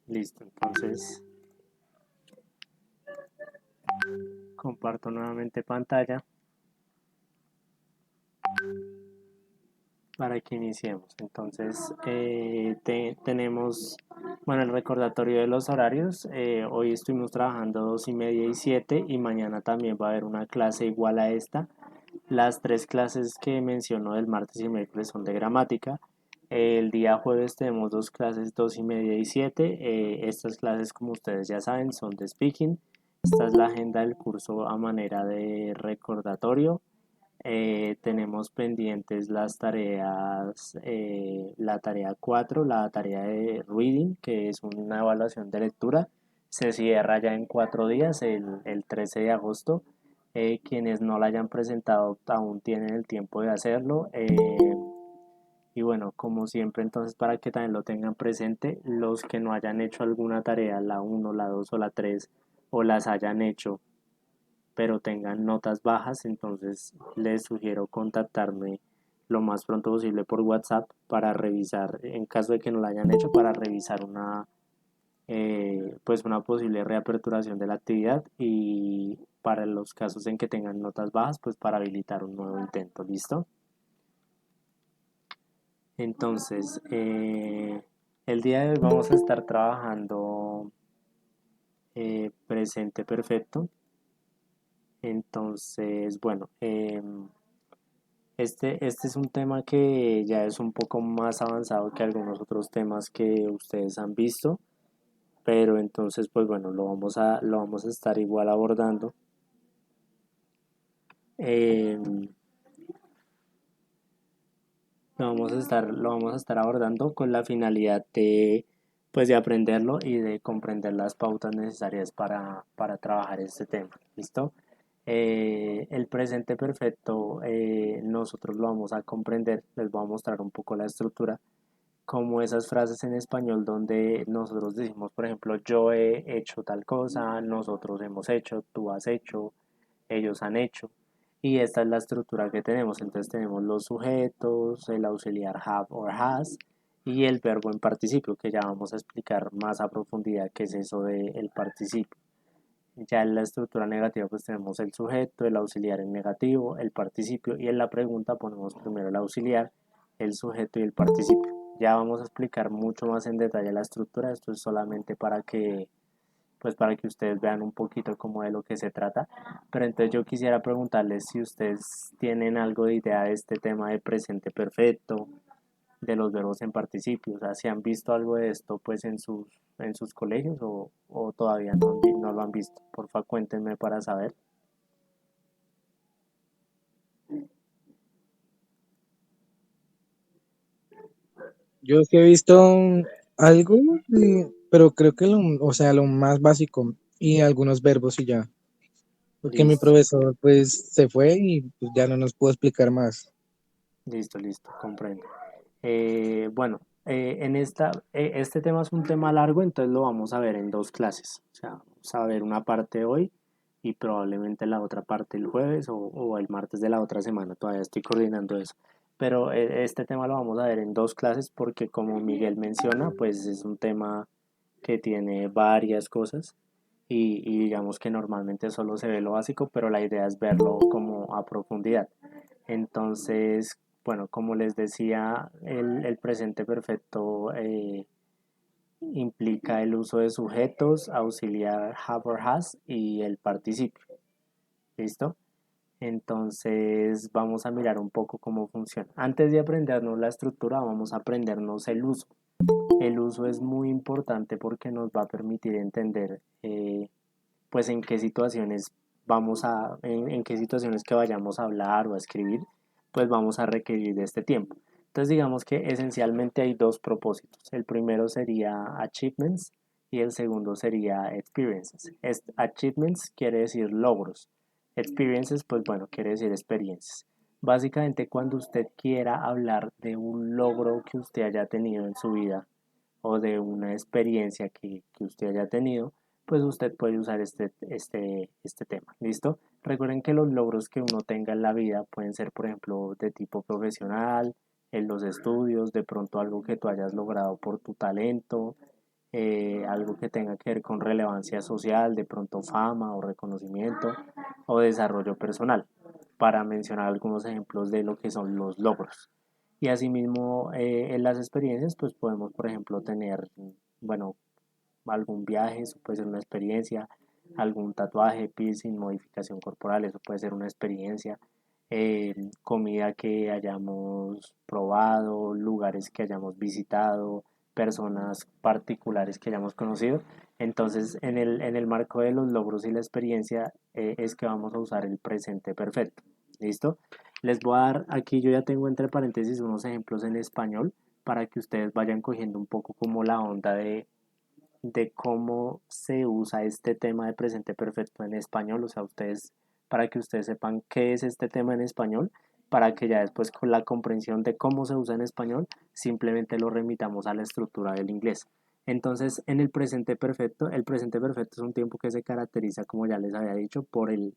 Listo, entonces comparto nuevamente pantalla para que iniciemos. Entonces, tenemos, bueno, el recordatorio de los horarios. Hoy estuvimos trabajando 2:30 y 7 y mañana también va a haber una clase igual a esta. Las tres clases que mencionó del martes y miércoles son de gramática. El día jueves tenemos dos clases, 2:30 y 7. Estas clases, como ustedes ya saben, son de speaking. Esta es la agenda del curso a manera de recordatorio. Tenemos pendientes las tareas, la tarea 4, la tarea de reading, que es una evaluación de lectura. Se cierra ya en 4 días, el 13 de agosto. Quienes no la hayan presentado aún tienen el tiempo de hacerlo. Y bueno, como siempre, entonces para que también lo tengan presente, los que no hayan hecho alguna tarea, la uno, la 2 o la 3 o las hayan hecho pero tengan notas bajas, entonces les sugiero contactarme lo más pronto posible por WhatsApp para revisar, en caso de que no lo hayan hecho, para revisar pues una posible reaperturación de la actividad y para los casos en que tengan notas bajas, pues para habilitar un nuevo intento, ¿listo? Entonces, el día de hoy vamos a estar trabajando presente perfecto. Entonces, bueno, este es un tema que ya es un poco más avanzado que algunos otros temas que ustedes han visto, pero entonces pues bueno, lo vamos a estar igual abordando. Eh, lo vamos a estar abordando con la finalidad de pues de aprenderlo y de comprender las pautas necesarias para trabajar este tema. ¿Listo? El presente perfecto nosotros lo vamos a comprender, les voy a mostrar un poco la estructura como esas frases en español donde nosotros decimos, por ejemplo, yo he hecho tal cosa, nosotros hemos hecho, tú has hecho, ellos han hecho. Y esta es la estructura que tenemos. Entonces tenemos los sujetos, el auxiliar have or has y el verbo en participio, que ya vamos a explicar más a profundidad qué es eso del participio. Ya en la estructura negativa pues tenemos el sujeto, el auxiliar en negativo, el participio y en la pregunta ponemos primero el auxiliar, el sujeto y el participio. Ya vamos a explicar mucho más en detalle la estructura, esto es solamente para que ustedes vean un poquito como de lo que se trata. Pero entonces yo quisiera preguntarles si ustedes tienen algo de idea de este tema de presente perfecto, de los verbos en participio, o sea, si han visto algo de esto pues en sus colegios o todavía no lo han visto. Porfa, cuéntenme para saber. Yo sí he visto algo, pero creo que o sea, lo más básico y algunos verbos y ya. Porque mi Listo, profesor pues se fue y pues, ya no nos pudo explicar más. listo, listo, comprendo. Bueno, este tema es un tema largo, entonces lo vamos a ver en dos clases. O sea, vamos a ver una parte hoy y probablemente la otra parte el jueves o el martes de la otra semana. Todavía estoy coordinando eso. Pero este tema lo vamos a ver en dos clases porque como Miguel menciona, pues es un tema que tiene varias cosas y digamos que normalmente solo se ve lo básico, pero la idea es verlo como a profundidad. Entonces, bueno, como les decía, el presente perfecto implica el uso de sujetos, auxiliar have or has y el participio. ¿Listo? Entonces vamos a mirar un poco cómo funciona. Antes de aprendernos la estructura, vamos a aprendernos el uso. El uso es muy importante porque nos va a permitir entender pues en qué situaciones que vayamos a hablar o a escribir, pues vamos a requerir de este tiempo. Entonces digamos que esencialmente hay dos propósitos. El primero sería achievements y el segundo sería experiences. Achievements quiere decir logros. Experiences, pues bueno, quiere decir experiencias. Básicamente cuando usted quiera hablar de un logro que usted haya tenido en su vida o de una experiencia que usted haya tenido, pues usted puede usar este tema. ¿Listo? Recuerden que los logros que uno tenga en la vida pueden ser, por ejemplo, de tipo profesional, en los estudios, de pronto algo que tú hayas logrado por tu talento, algo que tenga que ver con relevancia social, de pronto fama o reconocimiento o desarrollo personal, para mencionar algunos ejemplos de lo que son los logros. Y asimismo, en las experiencias, pues podemos, por ejemplo, tener, bueno, algún viaje, eso puede ser una experiencia, algún tatuaje, piercing, modificación corporal, eso puede ser una experiencia, comida que hayamos probado, lugares que hayamos visitado, personas particulares que hayamos conocido. Entonces, en el marco de los logros y la experiencia, es que vamos a usar el presente perfecto. ¿Listo? Les voy a dar, aquí yo ya tengo entre paréntesis unos ejemplos en español para que ustedes vayan cogiendo un poco como la onda de cómo se usa este tema de presente perfecto en español, o sea, ustedes, para que ustedes sepan qué es este tema en español, para que ya después con la comprensión de cómo se usa en español, simplemente lo remitamos a la estructura del inglés. Entonces, en el presente perfecto es un tiempo que se caracteriza, como ya les había dicho, por el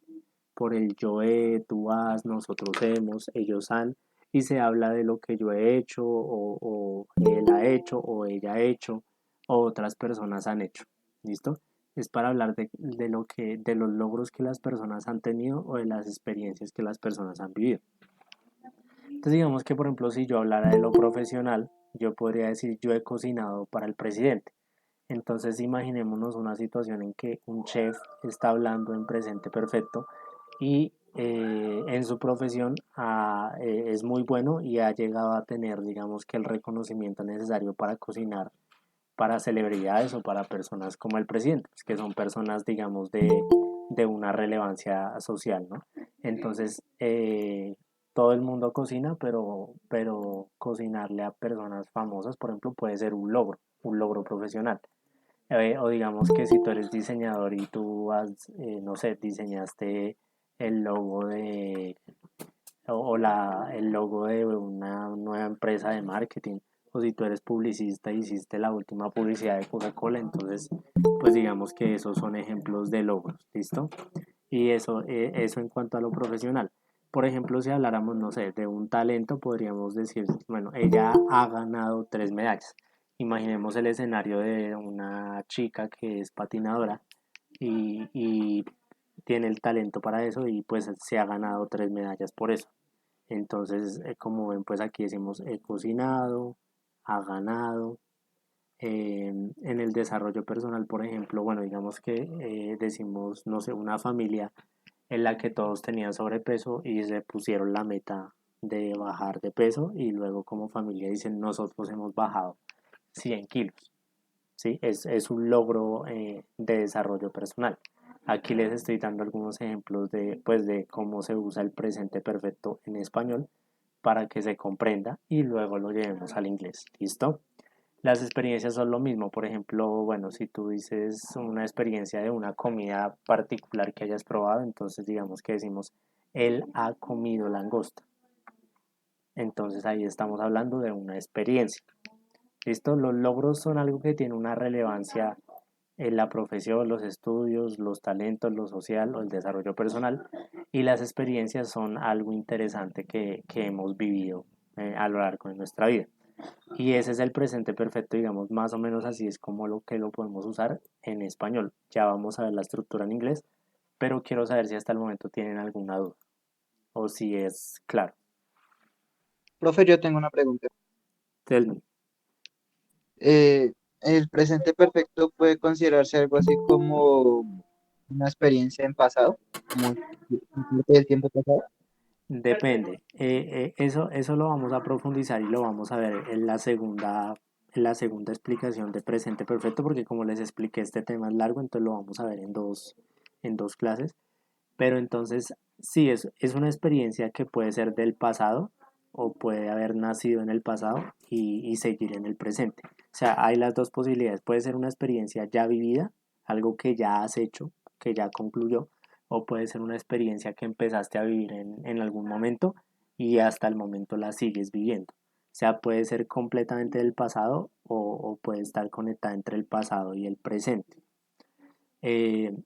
yo he, tú has, nosotros hemos, ellos han, y se habla de lo que yo he hecho, o él ha hecho, o ella ha hecho, o otras personas han hecho. ¿Listo? Es para hablar de los logros que las personas han tenido o de las experiencias que las personas han vivido. Entonces digamos que por ejemplo si yo hablara de lo profesional, yo podría decir yo he cocinado para el presidente. Entonces imaginémonos una situación en que un chef está hablando en presente perfecto y en su profesión es muy bueno y ha llegado a tener, digamos que el reconocimiento necesario para cocinar para celebridades o para personas como el presidente, pues, que son personas, digamos, de una relevancia social, ¿no? Entonces, todo el mundo cocina, pero cocinarle a personas famosas, por ejemplo, puede ser un logro profesional. O digamos que si tú eres diseñador y tú no sé, diseñaste el logo el logo de una nueva empresa de marketing, o si tú eres publicista y hiciste la última publicidad de Coca-Cola, entonces pues digamos que esos son ejemplos de logros, ¿listo? Y eso en cuanto a lo profesional. Por ejemplo, si habláramos, no sé, de un talento, podríamos decir, bueno, ella ha ganado 3 medallas. Imaginemos el escenario de una chica que es patinadora y tiene el talento para eso y pues se ha ganado 3 medallas por eso. Entonces, como ven, pues aquí decimos he cocinado, ha ganado. En el desarrollo personal, por ejemplo, bueno, digamos que decimos, no sé, una familia en la que todos tenían sobrepeso y se pusieron la meta de bajar de peso y luego como familia dicen nosotros hemos bajado 100 kilos. ¿Sí? Es un logro de desarrollo personal. Aquí les estoy dando algunos ejemplos pues, de cómo se usa el presente perfecto en español para que se comprenda y luego lo llevemos al inglés. ¿Listo? Las experiencias son lo mismo. Por ejemplo, bueno, si tú dices una experiencia de una comida particular que hayas probado, entonces digamos que decimos, él ha comido langosta. Entonces ahí estamos hablando de una experiencia. ¿Listo? Los logros son algo que tiene una relevancia en la profesión, los estudios, los talentos, lo social o el desarrollo personal. Y las experiencias son algo interesante que hemos vivido a lo largo de nuestra vida. Y ese es el presente perfecto, digamos, más o menos así es como lo que lo podemos usar en español. Ya vamos a ver la estructura en inglés, pero quiero saber si hasta el momento tienen alguna duda o si es claro. Profe, yo tengo una pregunta. Tell me. ¿El presente perfecto puede considerarse algo así como una experiencia en pasado, como parte del tiempo pasado? Depende. Eso lo vamos a profundizar y lo vamos a ver en la segunda explicación de presente perfecto, porque como les expliqué, este tema es largo, entonces lo vamos a ver en dos clases. Pero entonces, sí, es una experiencia que puede ser del pasado o puede haber nacido en el pasado y seguir en el presente. O sea, hay las dos posibilidades. Puede ser una experiencia ya vivida, algo que ya has hecho, que ya concluyó, o puede ser una experiencia que empezaste a vivir en algún momento y hasta el momento la sigues viviendo. O sea, puede ser completamente del pasado o puede estar conectada entre el pasado y el presente. Eh,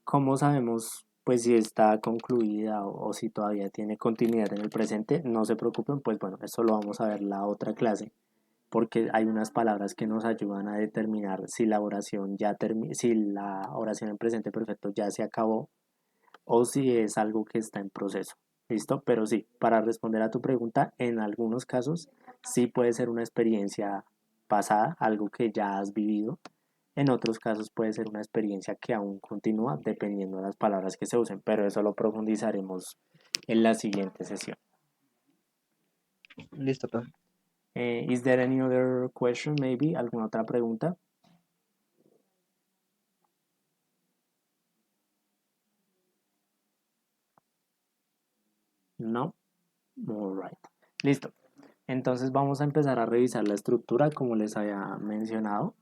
¿Cómo sabemos pues si está concluida o si todavía tiene continuidad en el presente? No se preocupen, pues bueno, eso lo vamos a ver la otra clase, porque hay unas palabras que nos ayudan a determinar si la oración si la oración en presente perfecto ya se acabó o si es algo que está en proceso. ¿Listo? Pero sí, para responder a tu pregunta, en algunos casos sí puede ser una experiencia pasada, algo que ya has vivido. En otros casos puede ser una experiencia que aún continúa dependiendo de las palabras que se usen, pero eso lo profundizaremos en la siguiente sesión. Listo, profe. Is there any other question, maybe? ¿Alguna otra pregunta? No. All right. Listo. Entonces vamos a empezar a revisar la estructura como les había mencionado.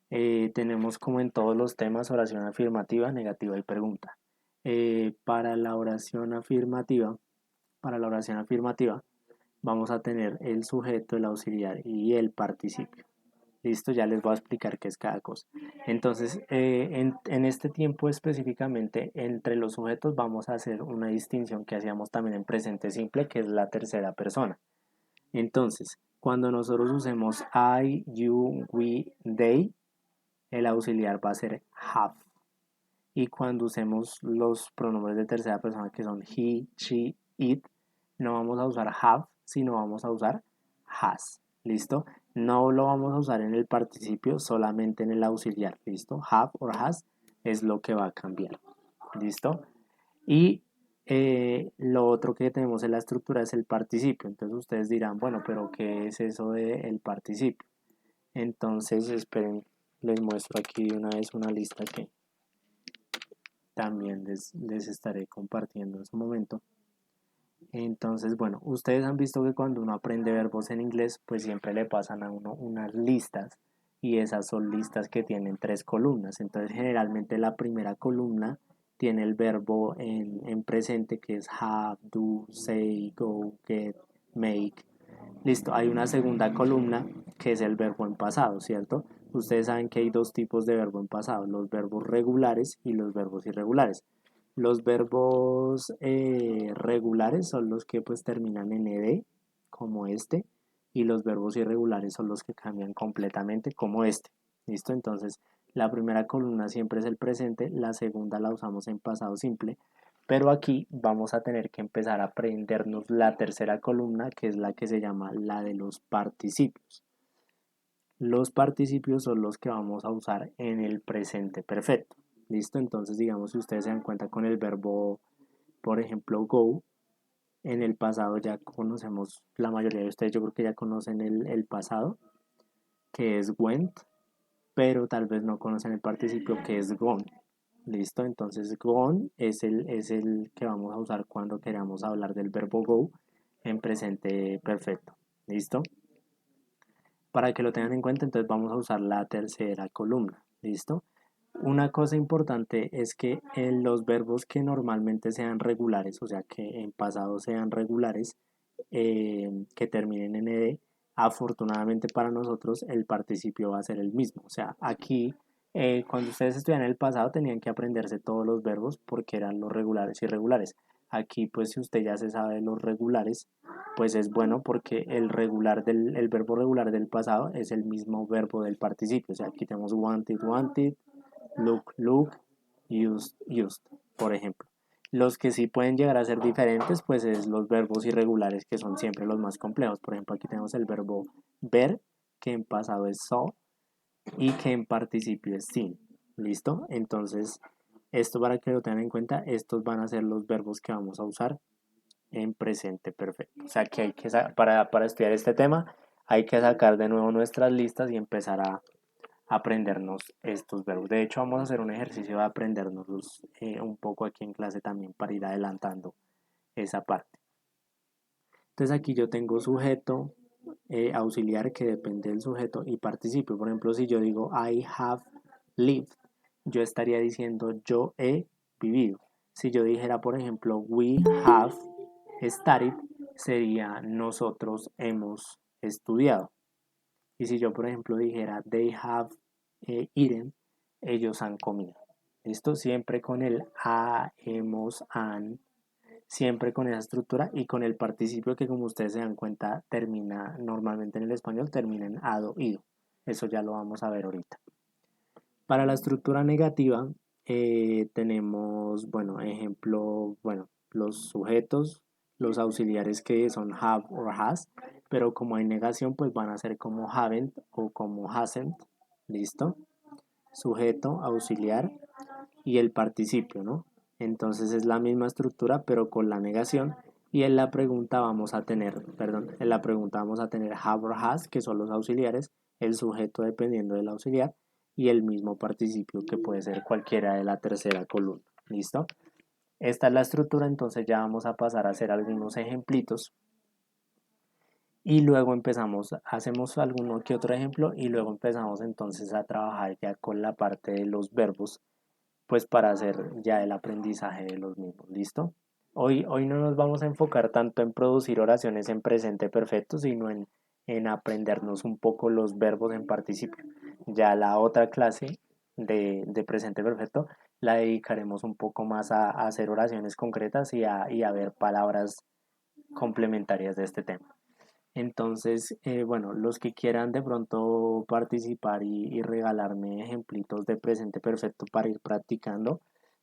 Tenemos como en todos los temas oración afirmativa, negativa y pregunta. Para la oración afirmativa, vamos a tener el sujeto, el auxiliar y el participio. Listo, ya les voy a explicar qué es cada cosa. Entonces, en este tiempo específicamente, entre los sujetos vamos a hacer una distinción que hacíamos también en presente simple, que es la tercera persona. Entonces, cuando nosotros usemos I, you, we, they, el auxiliar va a ser have. Y cuando usemos los pronombres de tercera persona que son he, she, it, no vamos a usar have, sino vamos a usar has. ¿Listo? No lo vamos a usar en el participio, solamente en el auxiliar. ¿Listo? Have o has es lo que va a cambiar. ¿Listo? Y lo otro que tenemos en la estructura es el participio. Entonces ustedes dirán, bueno, pero ¿qué es eso del participio? Entonces, esperen, les muestro aquí una vez una lista que también les estaré compartiendo en su momento. Entonces, bueno, ustedes han visto que cuando uno aprende verbos en inglés, pues siempre le pasan a uno unas listas y esas son listas que tienen 3 columnas. Entonces, generalmente la primera columna tiene el verbo en presente que es have, do, say, go, get, make. Listo, hay una segunda columna que es el verbo en pasado, ¿cierto? Ustedes saben que hay 2 tipos de verbo en pasado, los verbos regulares y los verbos irregulares. Los verbos regulares son los que pues terminan en ed, como este, y los verbos irregulares son los que cambian completamente, como este. ¿Listo? Entonces, la primera columna siempre es el presente, la segunda la usamos en pasado simple, pero aquí vamos a tener que empezar a aprendernos la tercera columna, que es la que se llama la de los participios. Los participios son los que vamos a usar en el presente perfecto. ¿Listo? Entonces, digamos, si ustedes se dan cuenta con el verbo, por ejemplo, go, en el pasado ya conocemos, la mayoría de ustedes yo creo que ya conocen el pasado, que es went, pero tal vez no conocen el participio que es gone. ¿Listo? Entonces, gone es el que vamos a usar cuando queramos hablar del verbo go en presente perfecto. ¿Listo? Para que lo tengan en cuenta, entonces vamos a usar la tercera columna. ¿Listo? Una cosa importante es que en los verbos que normalmente sean regulares, o sea que en pasado sean regulares, que terminen en ed, afortunadamente para nosotros el participio va a ser el mismo. O sea, aquí cuando ustedes estudian el pasado tenían que aprenderse todos los verbos porque eran los regulares y irregulares. Aquí pues si usted ya se sabe los regulares, pues es bueno porque el verbo regular del pasado es el mismo verbo del participio. O sea, aquí tenemos wanted, wanted, look, look, used, used, por ejemplo. Los que sí pueden llegar a ser diferentes, pues es los verbos irregulares, que son siempre los más complejos. Por ejemplo, aquí tenemos el verbo ver, que en pasado es saw, y que en participio es seen. ¿Listo? Entonces, esto para que lo tengan en cuenta, estos van a ser los verbos que vamos a usar en presente perfecto. O sea que hay que, para estudiar este tema, hay que sacar de nuevo nuestras listas y empezar a aprendernos estos verbos. De hecho, vamos a hacer un ejercicio de aprendernos un poco aquí en clase también para ir adelantando esa parte. Entonces aquí yo tengo sujeto, auxiliar que depende del sujeto y participio. Por ejemplo, si yo digo I have lived, yo estaría diciendo yo he vivido. Si yo dijera, por ejemplo, we have studied, sería nosotros hemos estudiado. Y si yo, por ejemplo, dijera they have eaten, ellos han comido. ¿Listo? Siempre con el hemos, han siempre con esa estructura y con el participio que, como ustedes se dan cuenta, termina normalmente en el español, termina en ado, ido. Eso ya lo vamos a ver ahorita. Para la estructura negativa tenemos, bueno, ejemplo, bueno, los sujetos, los auxiliares que son have or has, pero como hay negación, pues van a ser como haven't o como hasn't. ¿Listo? Sujeto, auxiliar y el participio, ¿no? Entonces es la misma estructura, pero con la negación. Y en la pregunta vamos a tener, perdón, en la pregunta vamos a tener have or has, que son los auxiliares, el sujeto dependiendo del auxiliar, y el mismo participio que puede ser cualquiera de la tercera columna. ¿Listo? Esta es la estructura, entonces ya vamos a pasar a hacer algunos ejemplitos y luego empezamos, hacemos alguno que otro ejemplo y luego empezamos entonces a trabajar ya con la parte de los verbos, pues para hacer ya el aprendizaje de los mismos. ¿Listo? Hoy no nos vamos a enfocar tanto en producir oraciones en presente perfecto, sino en aprendernos un poco los verbos en participio. Ya la otra clase de presente perfecto la dedicaremos un poco más a hacer oraciones concretas y a ver palabras complementarias de este tema. Entonces, bueno, los que quieran de pronto participar y regalarme ejemplitos de presente perfecto para ir practicando,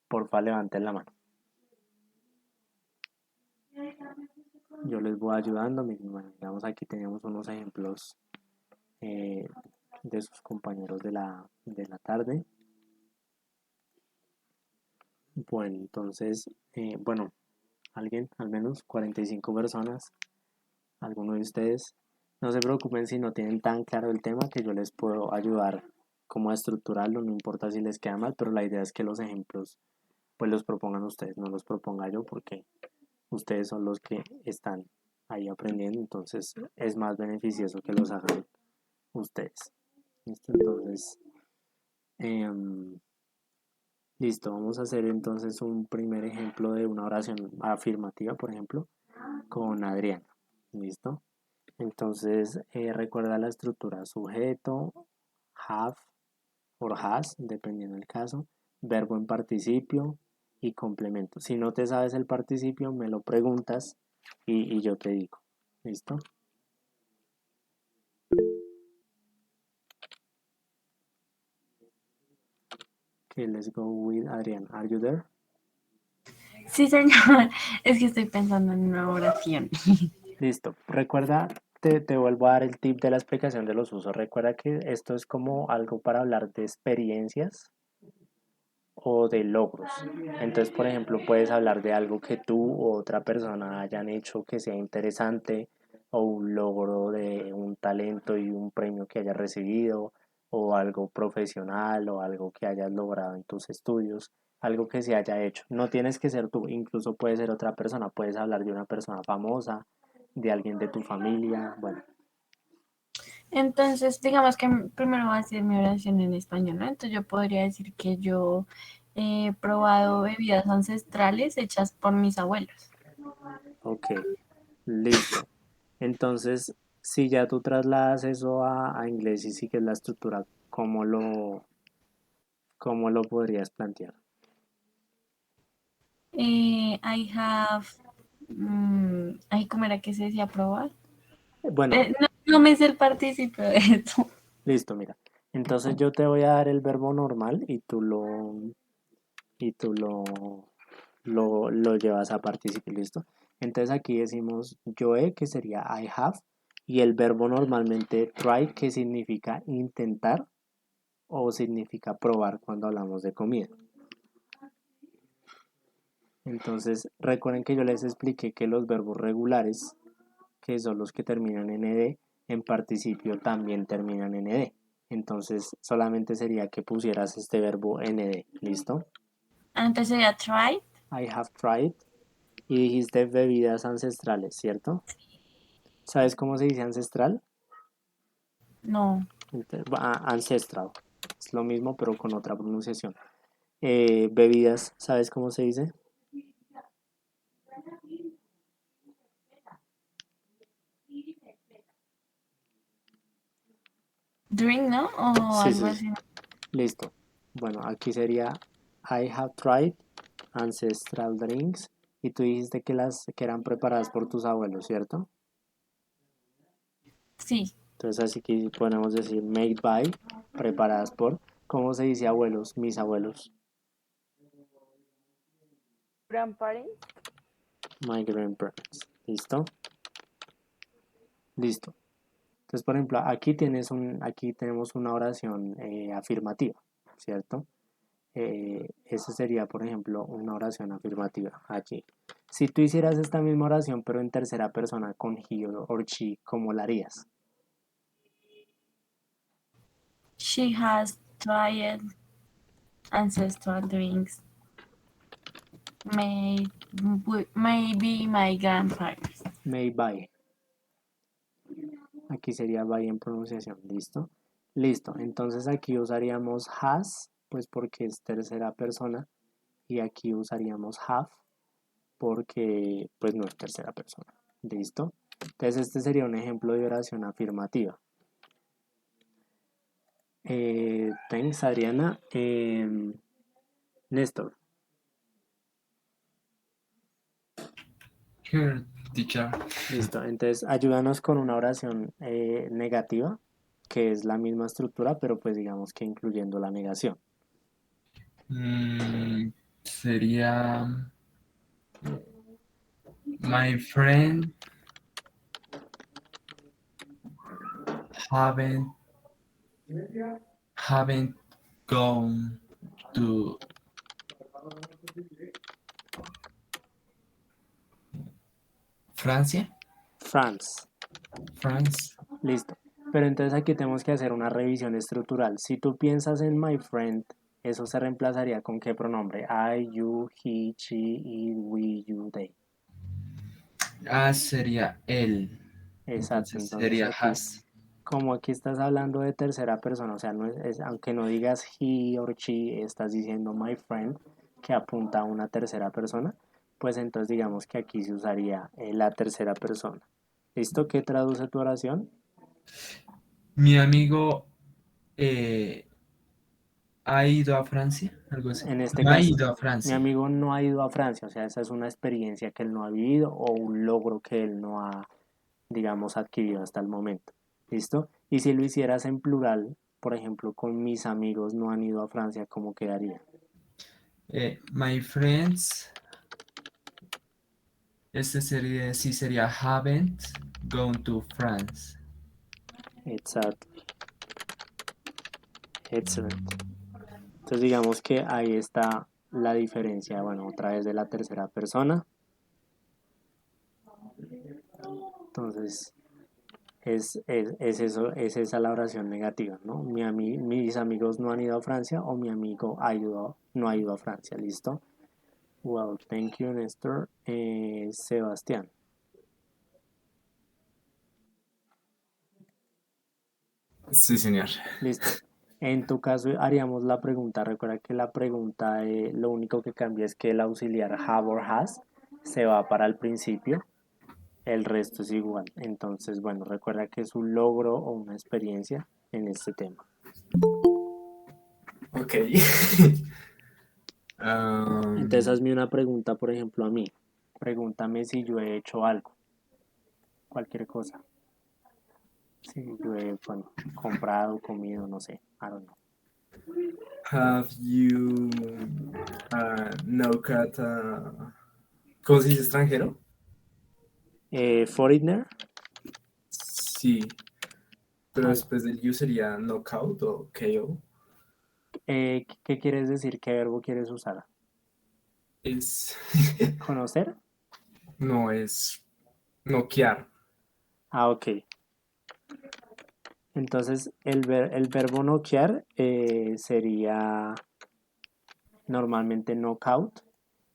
porfa levanten la mano. Yo les voy ayudando. Bueno, digamos aquí tenemos unos ejemplos eh, de sus compañeros de la tarde. Bueno, entonces, bueno, alguien, al menos 45 personas, alguno de ustedes. No se preocupen si no tienen tan claro el tema, que yo les puedo ayudar como a estructurarlo, no importa si les queda mal, pero la idea es que los ejemplos pues los propongan ustedes, no los proponga yo, porque ustedes son los que están ahí aprendiendo, entonces es más beneficioso que los hagan ustedes. ¿Listo? Entonces, listo, vamos a hacer entonces un primer ejemplo de una oración afirmativa, por ejemplo, con Adriana. ¿Listo? Entonces, recuerda la estructura: sujeto, have or has, dependiendo del caso, verbo en participio y complemento. Si no te sabes el participio, me lo preguntas y yo te digo. ¿Listo? Okay, let's go with Adrián. Are you there? Sí, señor. Es que estoy pensando en una oración. Listo. Recuerda, te vuelvo a dar el tip de la explicación de los usos. Recuerda que esto es como algo para hablar de experiencias o de logros. Entonces, por ejemplo, puedes hablar de algo que tú o otra persona hayan hecho que sea interesante, o un logro de un talento y un premio que hayas recibido, o algo profesional, o algo que hayas logrado en tus estudios, algo que se haya hecho. No tienes que ser tú, incluso puede ser otra persona, puedes hablar de una persona famosa, de alguien de tu familia, bueno. Entonces, digamos que primero voy a hacer mi oración en español, ¿no? Entonces yo podría decir que yo he probado bebidas ancestrales hechas por mis abuelos. Ok, listo. Entonces, si ya tú trasladas eso a inglés y sigues la estructura, cómo lo podrías plantear? I have... ay, ¿cómo era que se decía probar? Bueno, No me sé el participio de eso. listo, mira. Entonces yo te voy a dar el verbo normal y tú lo llevas a participio, ¿listo? Entonces aquí decimos yo he, que sería I have, y el verbo normalmente try, que significa intentar o significa probar cuando hablamos de comida. Entonces, recuerden que yo les expliqué que los verbos regulares, que son los que terminan en ed, en participio también terminan en ed. Entonces, solamente sería que pusieras este verbo en ed. ¿Listo? Entonces sería try. I have tried. Y dijiste bebidas ancestrales, ¿cierto? ¿Sabes cómo se dice ancestral? No. Ancestral. Es lo mismo, pero con otra pronunciación. Bebidas, ¿sabes cómo se dice? Drink, ¿no? O Sí, algo sí. así. Listo. Bueno, aquí sería I have tried ancestral drinks Y tú dijiste que eran preparadas por tus abuelos, ¿cierto? Sí, Entonces así que podemos decir made by, preparadas por. ¿Cómo se dice abuelos? Mis abuelos. Grandparents. My grandparents. ¿Listo? Listo. Entonces, por ejemplo, aquí tenemos una oración afirmativa, ¿cierto? Esa sería, por ejemplo, una oración afirmativa allí. Si tú hicieras esta misma oración, pero en tercera persona con he or she, ¿cómo la harías? she has tried ancestral drinks made maybe my grandparents. Made by. Aquí sería by en pronunciación, ¿listo? Listo, entonces aquí usaríamos has, pues porque es tercera persona, y aquí usaríamos have porque pues no es tercera persona, ¿listo? Entonces este sería un ejemplo de oración afirmativa. Thanks, Adriana. Néstor, Here, teacher. listo. Entonces ayúdanos con una oración negativa, que es la misma estructura, pero pues digamos que incluyendo la negación. Sería my friend haven't haven't gone to Francia. France, France. listo. Pero entonces aquí tenemos que hacer una revisión estructural. Si tú piensas en my friend, eso se reemplazaría con qué pronombre? I, you, he, she, it, we, you, they. Sería él. Exacto, Entonces entonces sería aquí, has. como aquí estás hablando de tercera persona, o sea, aunque no digas he or she, estás diciendo my friend, que apunta a una tercera persona, pues entonces digamos que aquí se usaría la tercera persona. ¿Listo? ¿Qué traduce tu oración? Mi amigo ha ido a Francia, algo así. En este No ha caso, ido a mi Francia. amigo no ha ido a Francia, o sea, esa es una experiencia que él no ha vivido o un logro que él no ha, digamos, adquirido hasta el momento. ¿Listo? Y si lo hicieras en plural, por ejemplo, con mis amigos no han ido a Francia, ¿cómo quedaría? My friends, este sería, sí sería haven't gone to France. Exactly. Excellent. Entonces digamos que ahí está la diferencia, bueno, otra vez de la tercera persona. Entonces, es eso, es esa la oración negativa, ¿no? Mis amigos no han ido a Francia o mi amigo no ha ido a Francia, ¿listo? Well, thank you, Néstor. Sebastián, Sí, señor. listo. En tu caso haríamos la pregunta, recuerda que la pregunta lo único que cambia es que el auxiliar have or has se va para el principio, el resto es igual. Entonces, bueno, recuerda que es un logro o una experiencia en este tema. Ok. Entonces hazme una pregunta, por ejemplo, a mí. Pregúntame si yo he hecho algo, cualquier cosa. Si yo he, bueno, comprado, comido, no sé, I don't know. Have you knockout ¿cómo se dice extranjero? Foreigner, Sí, pero ah, después del you sería knockout o KO. ¿qué quieres decir? ¿Qué verbo quieres usar? Es ¿Conocer? no es noquear. Ah, ok. Entonces el verbo noquear sería normalmente knockout,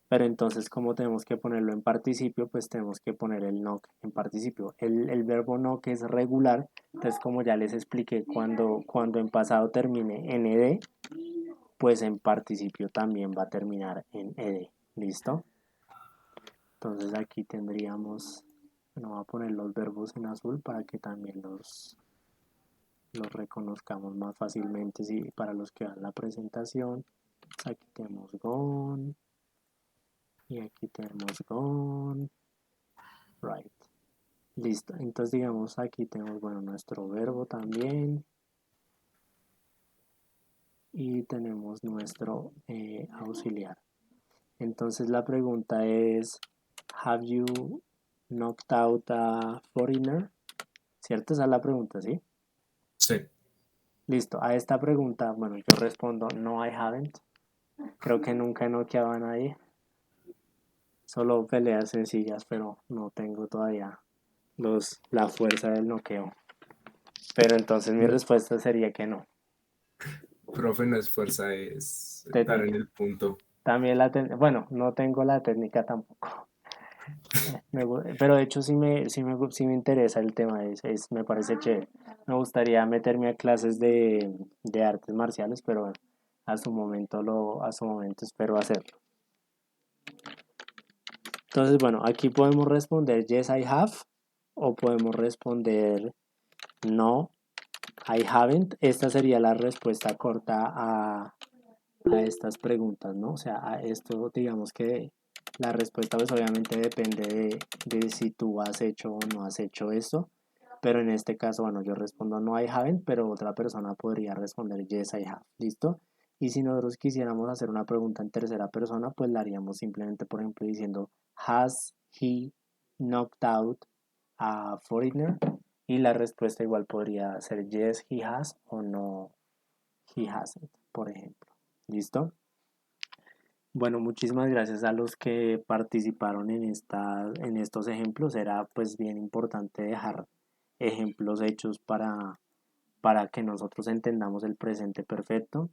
pero entonces como tenemos que ponerlo en participio, pues tenemos que poner el knock en participio. El verbo knock es regular, entonces como ya les expliqué, cuando en pasado termine en ed, pues en participio también va a terminar en ed. ¿Listo? Entonces aquí tendríamos, bueno, voy a poner los verbos en azul para que también los reconozcamos más fácilmente para los que dan la presentación. Aquí tenemos gone, Y aquí tenemos gone, right. Listo. Entonces, digamos, aquí tenemos, bueno, nuestro verbo también. Y tenemos nuestro auxiliar. Entonces, la pregunta es, ¿Have you knocked out a foreigner? ¿Cierto? Esa es la pregunta, ¿sí? Sí. Listo. A esta pregunta, bueno, yo respondo, no, I haven't. Creo que nunca he noqueado a nadie. Solo peleas sencillas, pero no tengo todavía la fuerza del noqueo. Pero entonces mi respuesta sería que no. Profe, no es fuerza, es dar en Técnica. el punto. También bueno, no tengo la técnica tampoco. Pero de hecho sí me interesa el tema, me parece chévere. Me gustaría meterme a clases de artes marciales, pero bueno, a su momento espero hacerlo. Entonces, bueno, aquí podemos responder yes, I have, o podemos responder no, I haven't. Esta sería la respuesta corta a estas preguntas, ¿no? O sea, a esto, digamos que la respuesta pues obviamente depende de si tú has hecho o no has hecho esto, pero en este caso, bueno, yo respondo no, I haven't, pero otra persona podría responder yes, I have, ¿listo? Y si nosotros quisiéramos hacer una pregunta en tercera persona, pues la haríamos simplemente, por ejemplo, diciendo has he knocked out a foreigner, y la respuesta igual podría ser yes, he has, o no, he hasn't, por ejemplo. ¿Listo? Bueno, muchísimas gracias a los que participaron en estos ejemplos. Era pues bien importante dejar ejemplos hechos para que nosotros entendamos el presente perfecto,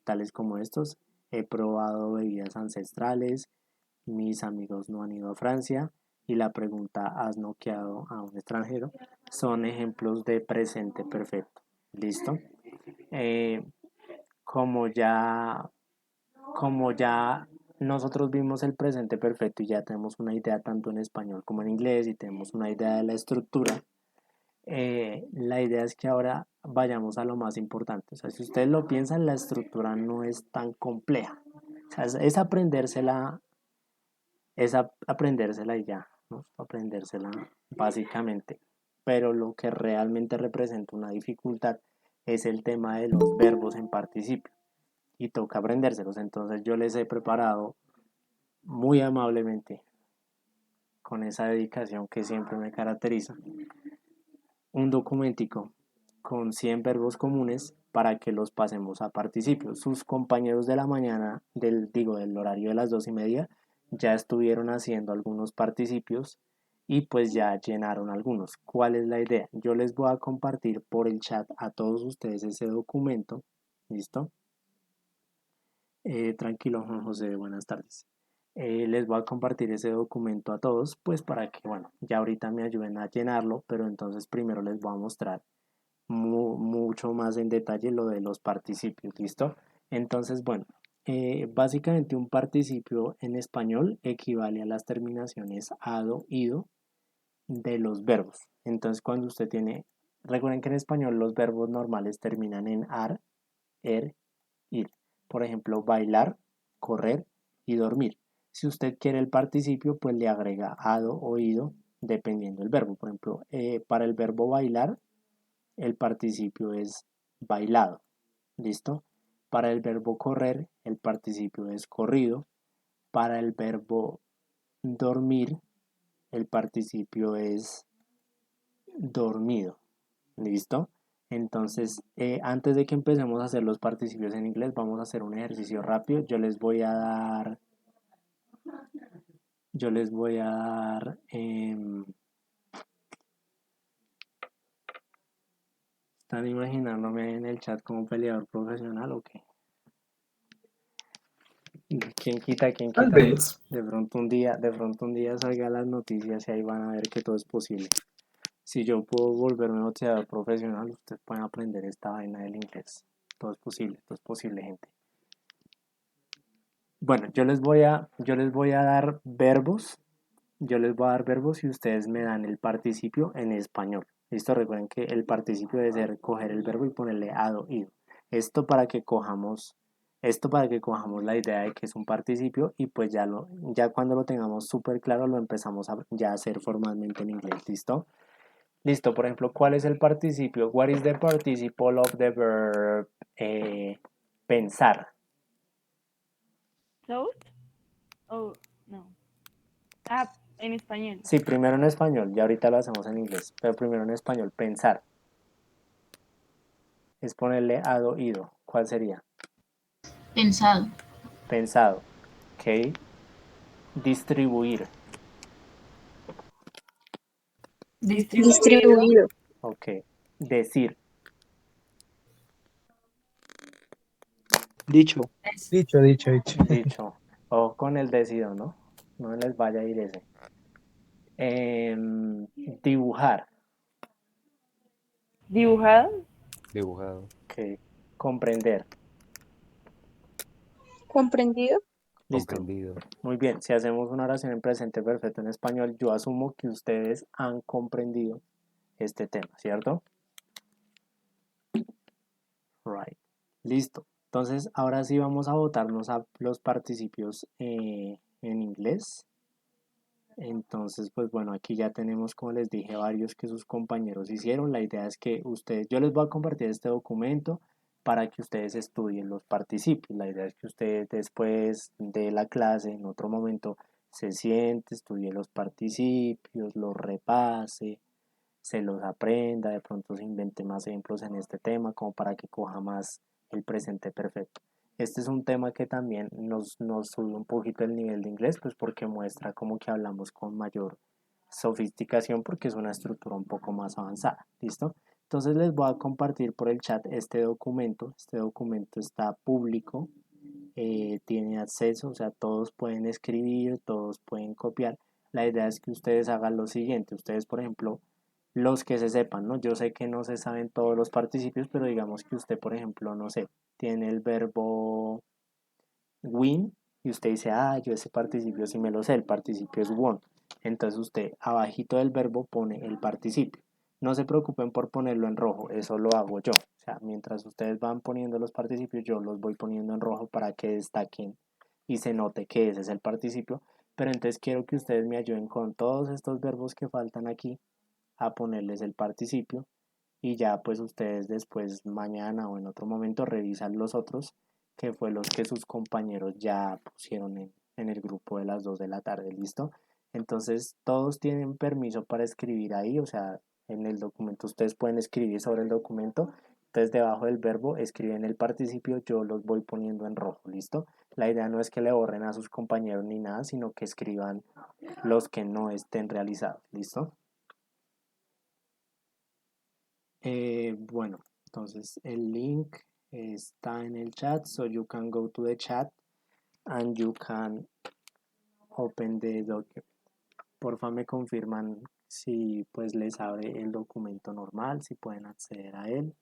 tales como estos. He probado bebidas ancestrales, mis amigos no han ido a Francia, y la pregunta ¿has noqueado a un extranjero? Son ejemplos de presente perfecto. ¿Listo? Eh, como ya como ya nosotros vimos el presente perfecto y ya tenemos una idea tanto en español como en inglés y tenemos una idea de la estructura, la idea es que ahora vayamos a lo más importante. O sea, si ustedes lo piensan, la estructura no es tan compleja. O sea, es aprendérsela y ya, ¿no? Aprendérsela básicamente. Pero lo que realmente representa una dificultad es el tema de los verbos en participio y toca aprendérselos. Entonces yo les he preparado muy amablemente, con esa dedicación que siempre me caracteriza, un documentico con 100 verbos comunes para que los pasemos a participios. Sus compañeros de la mañana, del horario de las 2:30, ya estuvieron haciendo algunos participios y pues ya llenaron algunos. ¿Cuál es la idea? Yo les voy a compartir por el chat a todos ustedes ese documento. ¿Listo? Tranquilo, Juan José, buenas tardes. Les voy a compartir ese documento a todos, pues para que, bueno, ya ahorita me ayuden a llenarlo, pero entonces primero les voy a mostrar mucho más en detalle lo de los participios, ¿listo? Entonces, bueno, básicamente un participio en español equivale a las terminaciones ado, ido de los verbos. Entonces, cuando usted recuerden que en español los verbos normales terminan en ar, ir. Por ejemplo, bailar, correr y dormir. Si usted quiere el participio, pues le agrega ado o ido dependiendo del verbo. Por ejemplo, para el verbo bailar, el participio es bailado. ¿Listo? Para el verbo correr, el participio es corrido. Para el verbo dormir, el participio es dormido. ¿Listo? Entonces, antes de que empecemos a hacer los participios en inglés, vamos a hacer un ejercicio rápido. ¿Están imaginándome en el chat como peleador profesional o qué? ¿Quién quita, quién Tal quita? vez. De pronto un día salga las noticias y ahí van a ver que todo es posible. Si yo puedo volverme boxeador profesional, ustedes pueden aprender esta vaina del inglés. Todo es posible, gente. Bueno, yo les voy a dar verbos. Yo les voy a dar verbos y ustedes me dan el participio en español. Listo, recuerden que el participio debe ser coger el verbo y ponerle ado, ido. Esto para que cojamos Esto para que cojamos la idea de que es un participio y pues ya cuando lo tengamos súper claro lo empezamos a ya hacer formalmente en inglés, ¿listo? Listo, por ejemplo, ¿cuál es el participio? What is the participle of the verb pensar? Thought? Oh, no. Ah, en español. Sí, primero en español, ya ahorita lo hacemos en inglés, pero primero en español, pensar. Es ponerle ado, ido. ¿Cuál sería? Pensado. Pensado. Ok. Distribuir. Distribuido. Distribuido. Ok. Decir. Dicho. Es Dicho, dicho, dicho. Dicho. O con el decido, ¿no? No les vaya a ir ese. Em, Dibujar. Dibujado. Dibujado. Ok. Comprender. ¿Comprendido? Listo. Comprendido. Muy bien. Si hacemos una oración en presente perfecto en español, yo asumo que ustedes han comprendido este tema, ¿cierto? Right. Listo. Entonces, ahora sí vamos a botarnos a los participios en inglés. Entonces, pues bueno, aquí ya tenemos, como les dije, varios que sus compañeros hicieron. La idea es que ustedes, yo les voy a compartir este documento para que ustedes estudien los participios. La idea es que ustedes después de la clase, en otro momento, se siente, estudie los participios, los repase, se los aprenda, de pronto se invente más ejemplos en este tema, como para que coja más el presente perfecto. Este es un tema que también nos sube un poquito el nivel de inglés, pues porque muestra como que hablamos con mayor sofisticación, porque es una estructura un poco más avanzada. ¿Listo? Entonces les voy a compartir por el chat este documento. Este documento está público, tiene acceso, o sea, todos pueden escribir, todos pueden copiar. La idea es que ustedes hagan lo siguiente. Ustedes, por ejemplo, los que se sepan, ¿no? Yo sé que no se saben todos los participios, pero digamos que usted, por ejemplo, no sé, tiene el verbo win y usted dice, ah, yo ese participio sí me lo sé, el participio es won. Entonces usted abajito del verbo pone el participio. No se preocupen por ponerlo en rojo, eso lo hago yo. O sea, mientras ustedes van poniendo los participios, yo los voy poniendo en rojo para que destaquen y se note que ese es el participio. Pero entonces quiero que ustedes me ayuden con todos estos verbos que faltan aquí a ponerles el participio y ya pues ustedes después mañana o en otro momento revisan los otros que fue los que sus compañeros ya pusieron en el grupo de las 2 de la tarde, ¿listo? Entonces todos tienen permiso para escribir ahí, o sea, en el documento ustedes pueden escribir sobre el documento, entonces debajo del verbo escriben el participio, yo los voy poniendo en rojo, ¿listo? La idea no es que le borren a sus compañeros ni nada, sino que escriban los que no estén realizados, ¿listo? Bueno, entonces el link está en el chat, so you can go to the chat and you can open the document. Porfa me confirman si pues les abre el documento normal, si pueden acceder a él.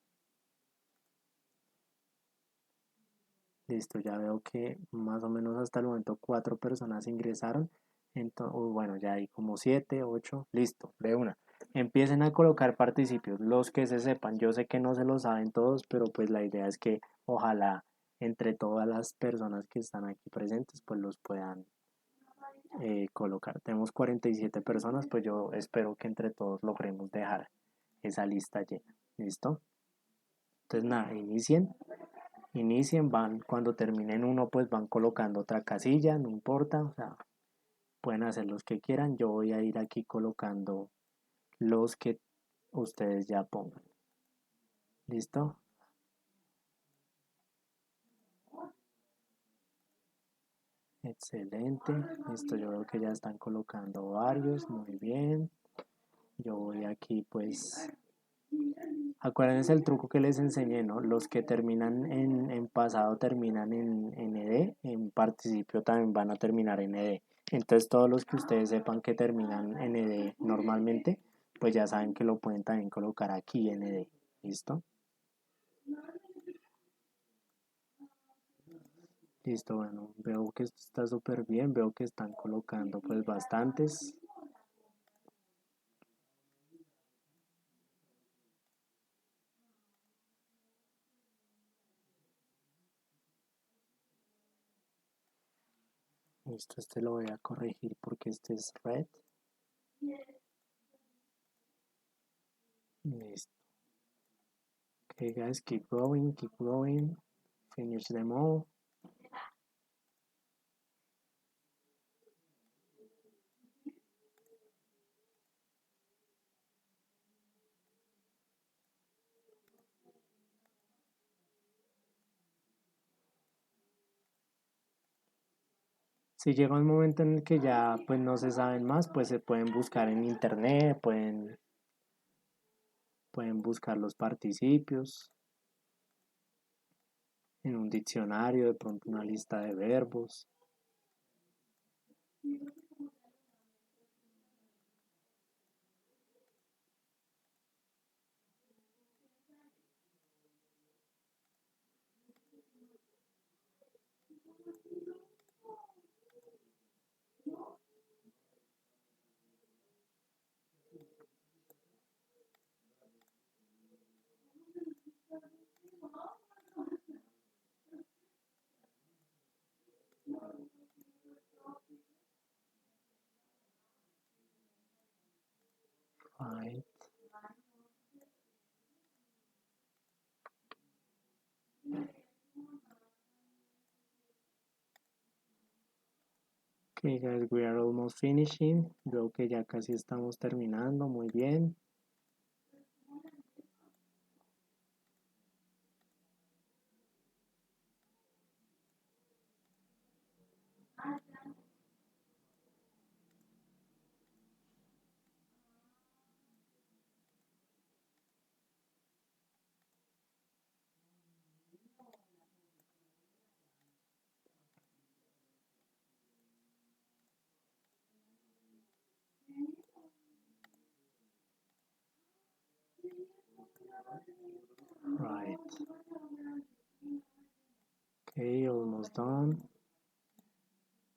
Listo, ya veo que más o menos hasta el momento 4 personas ingresaron. Entonces, bueno, ya hay como 7, 8, listo, de una. Empiecen a colocar participios, los que se sepan. Yo sé que no se lo saben todos, pero pues la idea es que ojalá entre todas las personas que están aquí presentes, pues los puedan colocar. Tenemos 47 personas, pues yo espero que entre todos logremos dejar esa lista llena. ¿Listo? Entonces nada, inicien, van, cuando terminen uno, pues van colocando otra casilla, no importa, o sea, pueden hacer los que quieran. Yo voy a ir aquí colocando los que ustedes ya pongan. ¿Listo? Excelente. Listo, yo veo que ya están colocando varios. Muy bien. Yo voy aquí, pues. Acuérdense el truco que les enseñé, ¿no? Los que terminan en pasado terminan en ed, en participio también van a terminar en ed. Entonces todos los que ustedes sepan que terminan en ed normalmente, pues ya saben que lo pueden también colocar aquí en ed. ¿Listo? Listo, bueno, veo que esto está súper bien, veo que están colocando pues bastantes. Listo, este lo voy a corregir porque este es red. Listo. Okay, guys, keep going, finish them all. Si llega un momento en el que ya pues no se saben más, pues se pueden buscar en internet, pueden buscar los participios en un diccionario, de pronto una lista de verbos. Right. Okay, guys, we are almost finishing. Veo que ya casi estamos terminando. Muy bien. Right. Okay, almost done.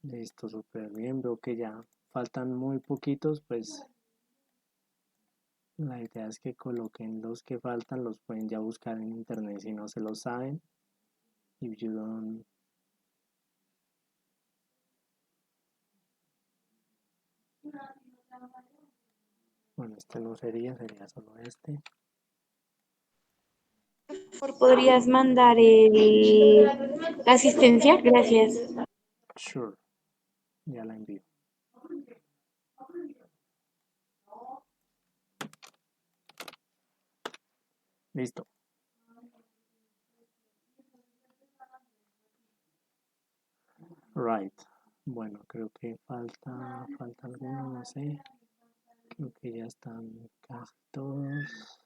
Listo, súper bien. Veo que ya faltan muy poquitos, pues la idea es que coloquen los que faltan, los pueden ya buscar en internet si no se los saben. If you don't. Bueno, este no sería solo este. ¿Podrías mandar la asistencia? Gracias. Sure, ya la envío. Listo. Right. Bueno, creo que falta alguno, no sé. Creo que ya están casi todos.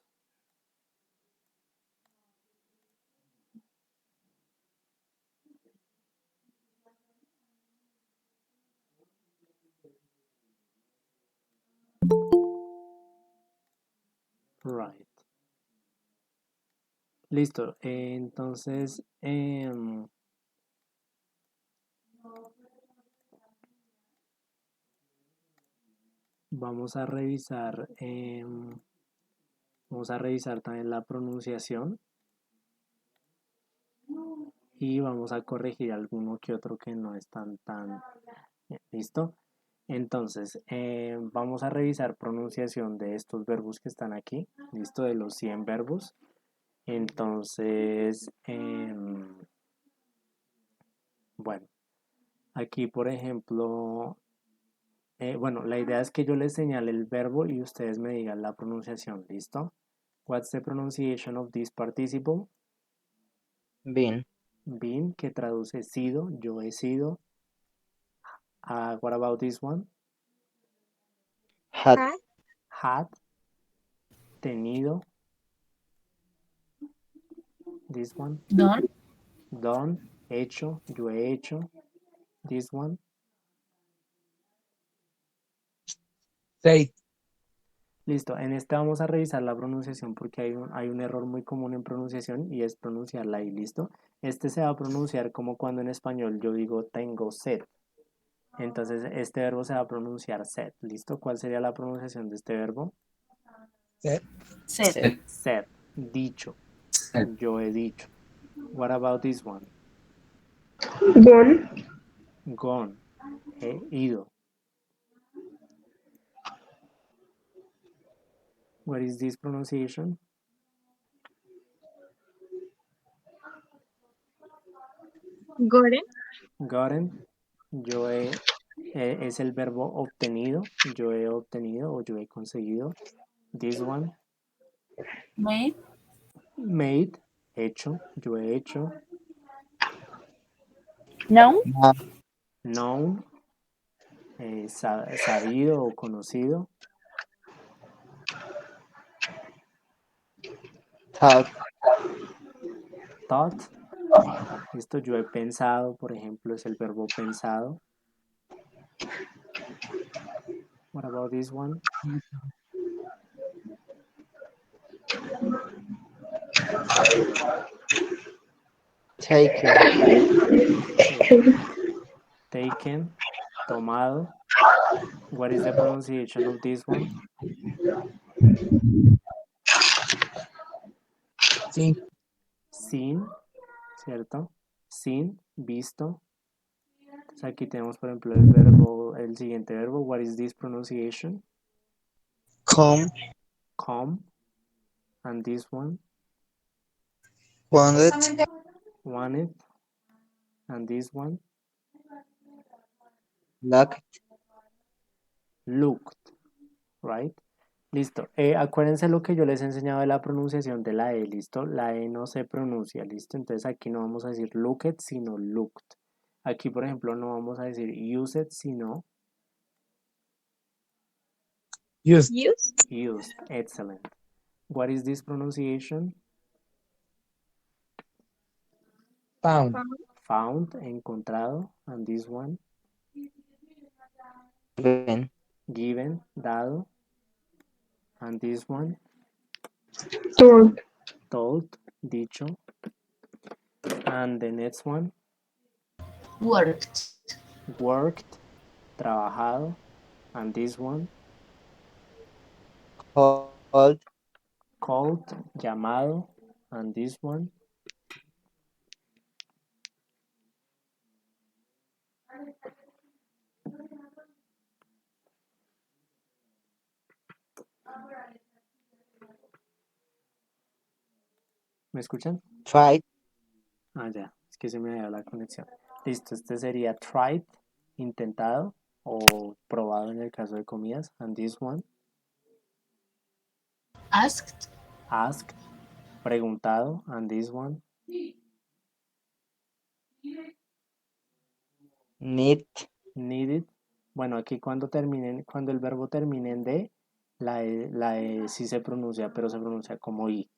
Right. Listo. Entonces, vamos a revisar también la pronunciación y vamos a corregir alguno que otro que no están tan bien. ¿Listo? Entonces, vamos a revisar pronunciación de estos verbos que están aquí. ¿Listo? De los 100 verbos. Entonces, bueno, aquí por ejemplo, bueno, la idea es que yo les señale el verbo y ustedes me digan la pronunciación. ¿Listo? What's the pronunciation of this participle? Bien. Been, que traduce sido, yo he sido. What about this one? Had. Had, tenido. This one. Don. Done, hecho, yo he hecho. This one. Say. Listo, en este vamos a revisar la pronunciación porque hay un error muy común en pronunciación y es pronunciarla ahí, ¿listo? Este se va a pronunciar como cuando en español yo digo tengo sed. Entonces este verbo se va a pronunciar sed, ¿listo? ¿Cuál sería la pronunciación de este verbo? Say. Sed. Sed, dicho, Said. yo he dicho. What about this one? Gone. Gone, He ido. What is this pronunciation? Goren. Gotten. Yo he, es el verbo obtenido. Yo he obtenido o yo he conseguido. This one. Made. Made. Hecho. Yo he hecho. No. Known. Sabido o conocido. Thought. Thought. Esto yo he pensado, por ejemplo, es el verbo pensado. What about this one? Taken. Taken. Tomado. What is the pronunciation of this one? Sí, Seen, ¿cierto? Seen, visto. Entonces aquí tenemos, por ejemplo, el verbo, el siguiente verbo. What is this pronunciation? Come. Come. And this one? Wanted. Wanted. And this one? Locked. Looked. Right? Listo. Acuérdense lo que yo les he enseñado de la pronunciación de la E, ¿listo? La E no se pronuncia, ¿listo? Entonces aquí no vamos a decir looked, sino looked. Aquí, por ejemplo, no vamos a decir used, sino used, used. Excellent. What is this pronunciation? found, Found, encontrado. And this one? Given. Given, dado. And this one? Told. Told, dicho. And the next one? Worked. Worked, trabajado. And this one? Called. Called, llamado. And this one? ¿Me escuchan? Tried. Ah, ya, es que se me había la conexión. Listo, este sería tried, intentado o probado en el caso de comidas. And this one? Asked. Asked, preguntado. And this one? Need. Needed. Bueno, aquí cuando el verbo termine en D, la E sí se pronuncia, pero se pronuncia como I.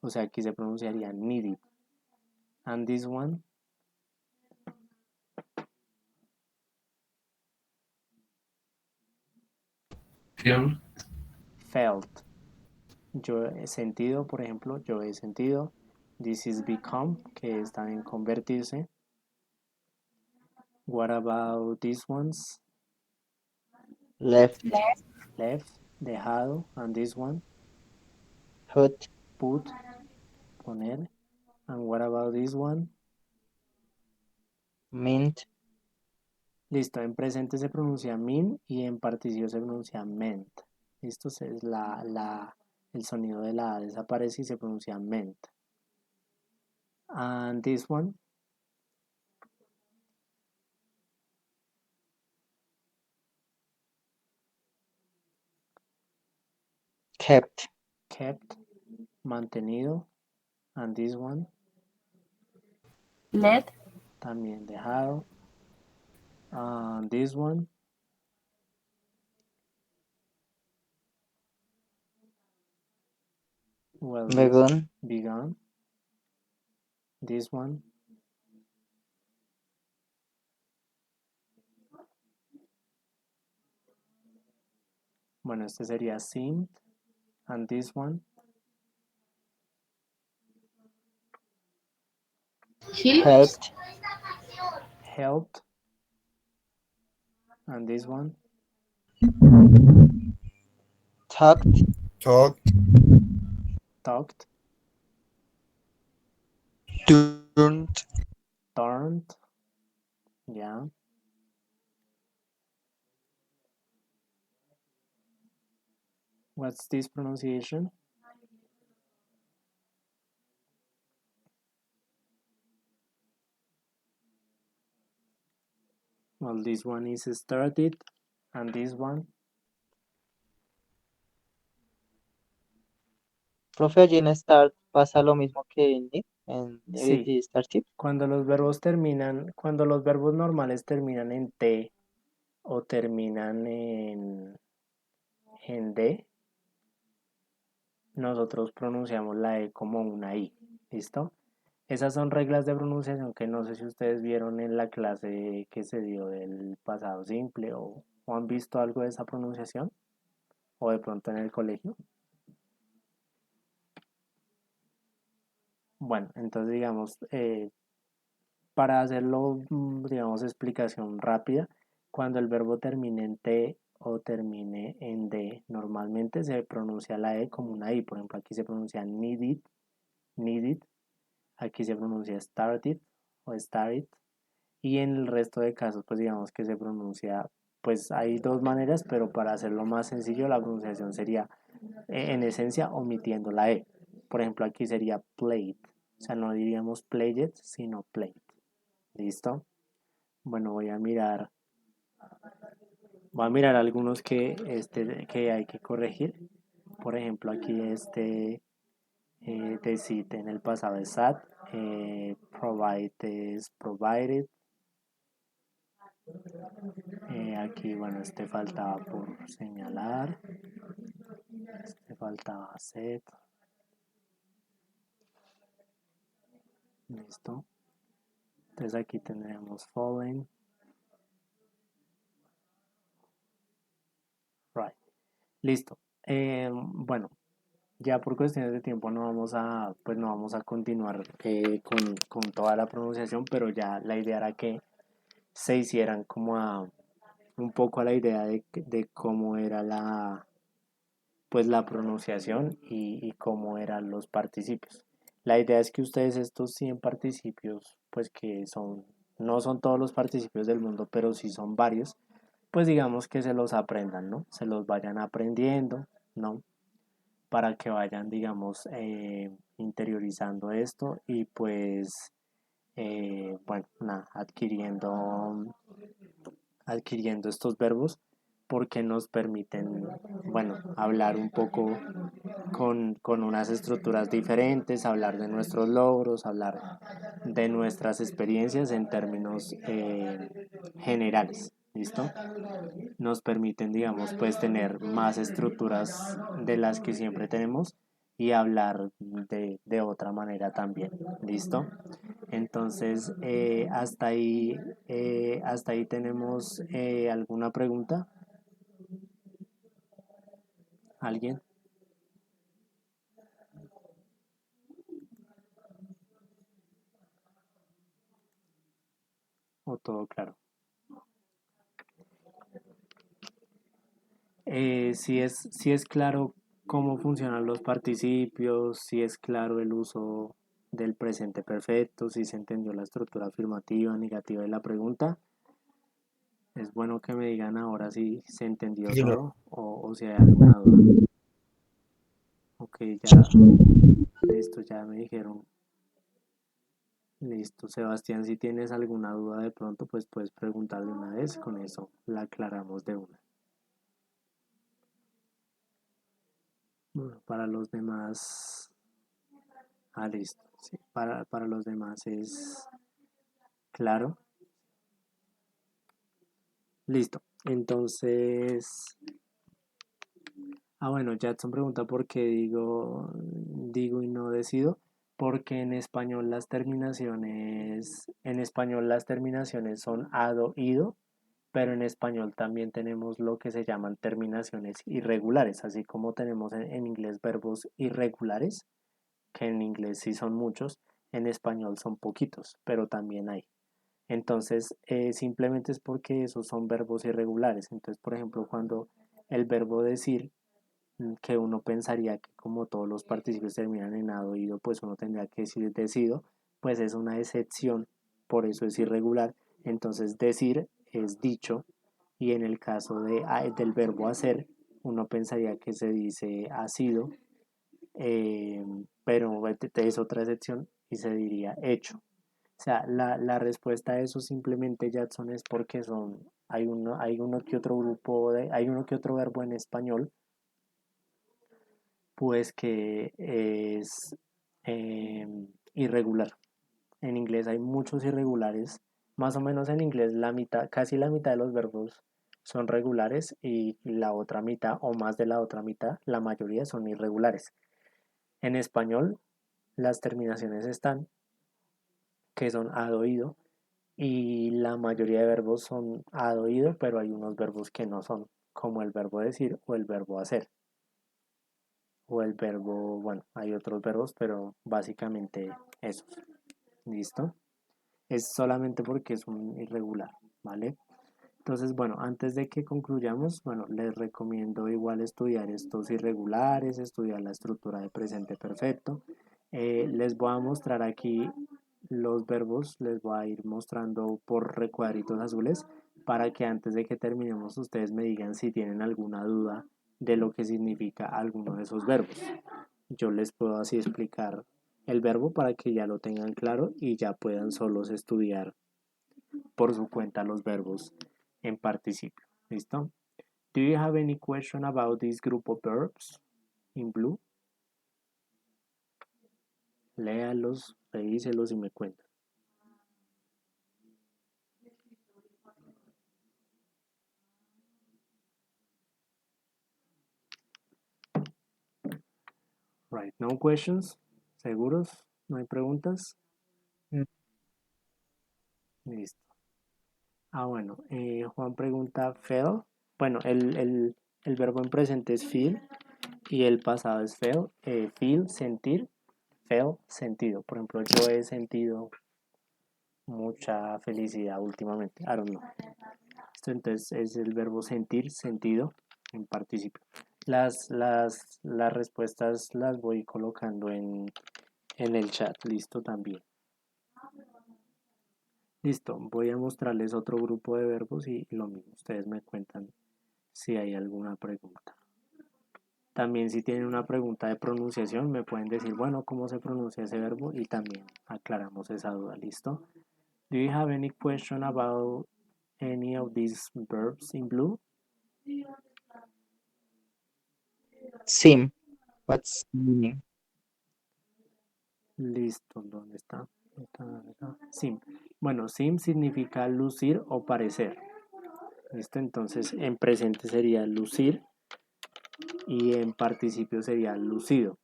O sea, aquí se pronunciaría needed. And this one? Feel. Felt. Yo he sentido, por ejemplo, yo he sentido. This is become, que está en convertirse. What about these ones? Left. Left, dejado. And this one? Put. Put, poner. And what about this one? Mint. Listo, en presente se pronuncia mean y en participio se pronuncia meant. Listo, es el sonido de la A desaparece y se pronuncia meant. And this one? Kept. Kept, mantenido. And this one? Led. También dejado. And this one? Well, Begun. begun. This one? Bueno, este sería seemed. And this one? Helped. Helped. And this one? Talked. Talked. Turned. Turned. Yeah. What's this pronunciation? Well, this one is started, and this one, Profe, allí en Start pasa lo mismo que en Need, en Need sí. y Starship. Cuando los verbos normales terminan en T o terminan en D, nosotros pronunciamos la E como una I. ¿Listo? Esas son reglas de pronunciación que no sé si ustedes vieron en la clase que se dio del pasado simple o han visto algo de esa pronunciación o de pronto en el colegio. Bueno, entonces digamos, para hacerlo, digamos, explicación rápida, cuando el verbo termine en T o termine en D, normalmente se pronuncia la E como una I. Por ejemplo, aquí se pronuncia needed, needed. Aquí se pronuncia started o started. Y en el resto de casos, pues digamos que se pronuncia, pues hay dos maneras, pero para hacerlo más sencillo, la pronunciación sería, en esencia, omitiendo la E. Por ejemplo, aquí sería played. O sea, no diríamos played, sino played. ¿Listo? Bueno, voy a mirar algunos que hay que corregir. Por ejemplo, aquí decir en el pasado es sad, provide es provided. Aquí, bueno, faltaba por señalar, faltaba set. Listo. Entonces aquí tendremos fallen. Right. Listo. Bueno, ya por cuestiones de tiempo pues no vamos a continuar con toda la pronunciación, pero ya la idea era que se hicieran un poco a la idea de cómo era pues la pronunciación y cómo eran los participios. La idea es que ustedes estos 100 participios, pues que no son todos los participios del mundo, pero sí son varios, pues digamos que se los aprendan, ¿no? Se los vayan aprendiendo, ¿no? Para que vayan, digamos, interiorizando esto y pues, bueno, nada, adquiriendo estos verbos porque nos permiten, bueno, hablar un poco con unas estructuras diferentes, hablar de nuestros logros, hablar de nuestras experiencias en términos generales. ¿Listo? Nos permiten, digamos, pues tener más estructuras de las que siempre tenemos y hablar de otra manera también. ¿Listo? Entonces, hasta ahí tenemos alguna pregunta. ¿Alguien? ¿O todo claro? Si es claro cómo funcionan los participios, si es claro el uso del presente perfecto, si se entendió la estructura afirmativa, negativa de la pregunta. Es bueno que me digan ahora si se entendió Sí, no. todo o si hay alguna duda. Ok, ya, listo, ya me dijeron. Listo, Sebastián, si tienes alguna duda de pronto, pues puedes preguntarle una vez, con eso la aclaramos de una. Bueno, para los demás, listo, sí, para los demás es claro. Listo, entonces, bueno, Jackson pregunta por qué digo y no decido, porque en español las terminaciones son ado, ido, pero en español también tenemos lo que se llaman terminaciones irregulares, así como tenemos en inglés verbos irregulares, que en inglés sí son muchos, en español son poquitos, pero también hay. Entonces, simplemente es porque esos son verbos irregulares. Entonces, por ejemplo, cuando el verbo decir, que uno pensaría que como todos los participios terminan en ado, ido, pues uno tendría que decir decido, pues es una excepción, por eso es irregular. Entonces, decir es dicho y en el caso del verbo hacer, uno pensaría que se dice ha sido, pero es otra excepción y se diría hecho. O sea, la respuesta a eso simplemente, Jackson, es porque hay uno que otro hay uno que otro verbo en español, pues que es irregular. En inglés hay muchos irregulares, más o menos en inglés la mitad, casi la mitad de los verbos son regulares y la otra mitad o más de la otra mitad, la mayoría son irregulares. En español las terminaciones están, que son ad oído, y la mayoría de verbos son ad oído, pero hay unos verbos que no son, como el verbo decir o el verbo hacer, o el verbo, bueno, hay otros verbos, pero básicamente esos. ¿Listo? Es solamente porque es un irregular, ¿vale? Entonces, bueno, antes de que concluyamos, bueno, les recomiendo igual estudiar estos irregulares, estudiar la estructura de presente perfecto. Les voy a mostrar aquí los verbos, les voy a ir mostrando por recuadritos azules para que antes de que terminemos ustedes me digan si tienen alguna duda de lo que significa alguno de esos verbos. Yo les puedo así explicar el verbo para que ya lo tengan claro y ya puedan solos estudiar por su cuenta los verbos en participio. ¿Listo? Do you have any question about this group of verbs in blue? Léalos, revíselos y me cuentan. Right, no questions? ¿Seguros? ¿No hay preguntas? Mm. Listo. Bueno, Juan pregunta feel. Bueno, el verbo en presente es feel y el pasado es feel. Feel, sentir. Feel, sentido. Por ejemplo, yo he sentido mucha felicidad últimamente. I don't know. Esto entonces es el verbo sentir, sentido en participio. Las respuestas las voy colocando en el chat. Listo también. Listo, voy a mostrarles otro grupo de verbos y lo mismo. Ustedes me cuentan si hay alguna pregunta. También si tienen una pregunta de pronunciación me pueden decir, bueno, ¿cómo se pronuncia ese verbo? Y también aclaramos esa duda. ¿Listo? Do you have any question about any of these verbs in blue? Sim. What's meaning? Listo, ¿dónde está? Sim. Bueno, sim significa lucir o parecer. ¿Listo? Entonces en presente sería lucir y en participio sería lucido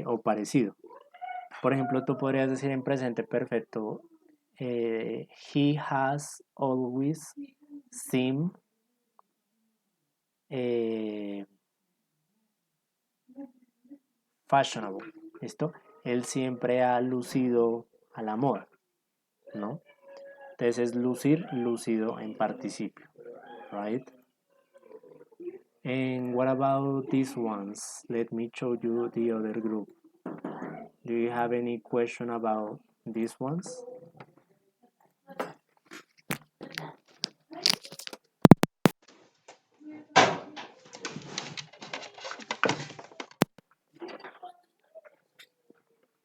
o parecido. Por ejemplo, tú podrías decir en presente perfecto, he has always seemed fashionable. ¿Listo? Él siempre ha lucido a la moda, ¿no? Entonces es lucir, lucido en participio, right? And what about these ones? Let me show you the other group. Do you have any question about these ones?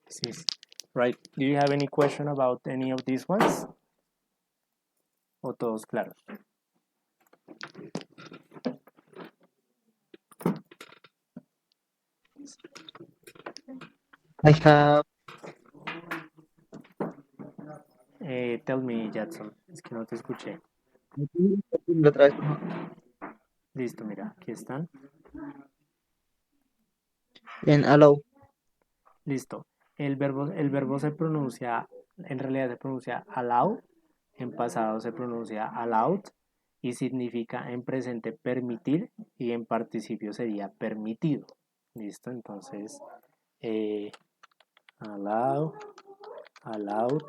Sí. Right. Do you have any question about any of these ones? ¿O todos claros? I have. Tell me, Jackson. Es que no te escuché. Otra vez. Listo, mira, aquí están. En allow. Listo. El verbo se pronuncia, en realidad se pronuncia allow, en pasado se pronuncia allowed y significa en presente permitir y en participio sería permitido. Listo, entonces allow, allowed,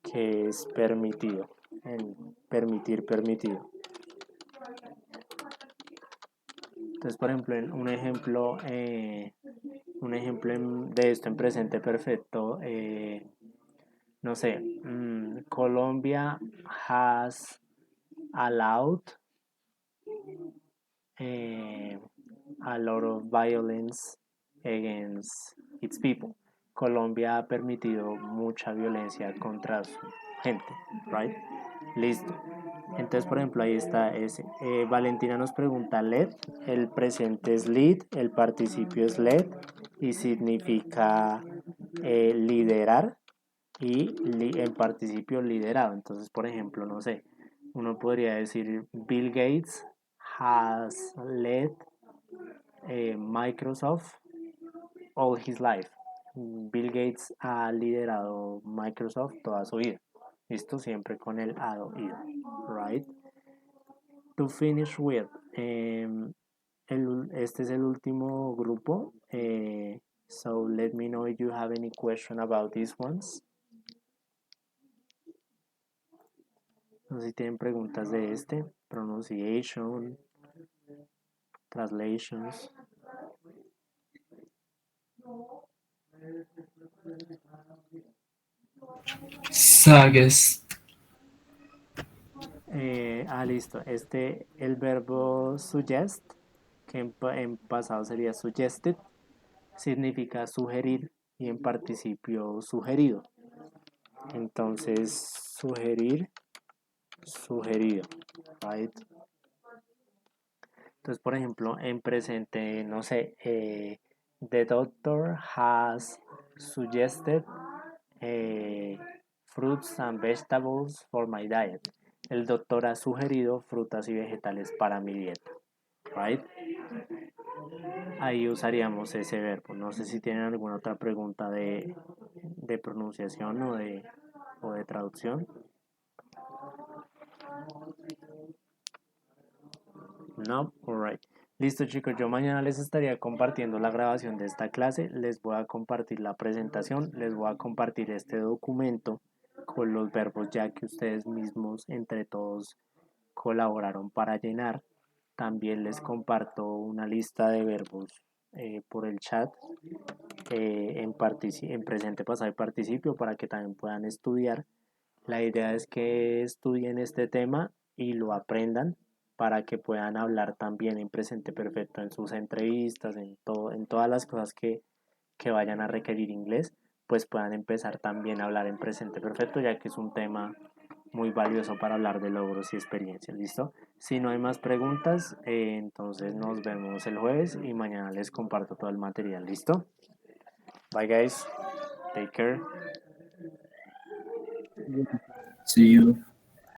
que es permitido, en permitir, permitido. Entonces, por ejemplo, un ejemplo de esto en presente perfecto, no sé, Colombia has allowed eh, a lot of violence against its people. Colombia ha permitido mucha violencia contra su gente, right? Listo. Entonces, por ejemplo, ahí está ese. Valentina nos pregunta led, el presente es lead, el participio es led y significa liderar y el participio liderado. Entonces, por ejemplo, no sé, uno podría decir Bill Gates has led Microsoft all his life. Bill Gates ha liderado Microsoft toda su vida. Listo, siempre con el ado ido, right? To finish with, este es el último grupo. So let me know if you have any question about these ones. No sé si tienen preguntas de este. Pronunciation, translations. Sages. Listo. El verbo suggest, que en pasado sería suggested, significa sugerir y en participio sugerido. Entonces, sugerir, sugerido, right? Entonces, por ejemplo, en presente, no sé, the doctor has suggested fruits and vegetables for my diet. El doctor ha sugerido frutas y vegetales para mi dieta, right? Ahí usaríamos ese verbo. No sé si tienen alguna otra pregunta de pronunciación o de traducción. No, alright. Listo, chicos, yo mañana les estaría compartiendo la grabación de esta clase, les voy a compartir la presentación, les voy a compartir este documento con los verbos ya que ustedes mismos entre todos colaboraron para llenar. También les comparto una lista de verbos por el chat en presente, pasado y participio para que también puedan estudiar. La idea es que estudien este tema y lo aprendan para que puedan hablar también en presente perfecto en sus entrevistas, en todas las cosas que vayan a requerir inglés, pues puedan empezar también a hablar en presente perfecto, ya que es un tema muy valioso para hablar de logros y experiencias. ¿Listo? Si no hay más preguntas, entonces nos vemos el jueves y mañana les comparto todo el material. ¿Listo? Bye guys. Take care. See you.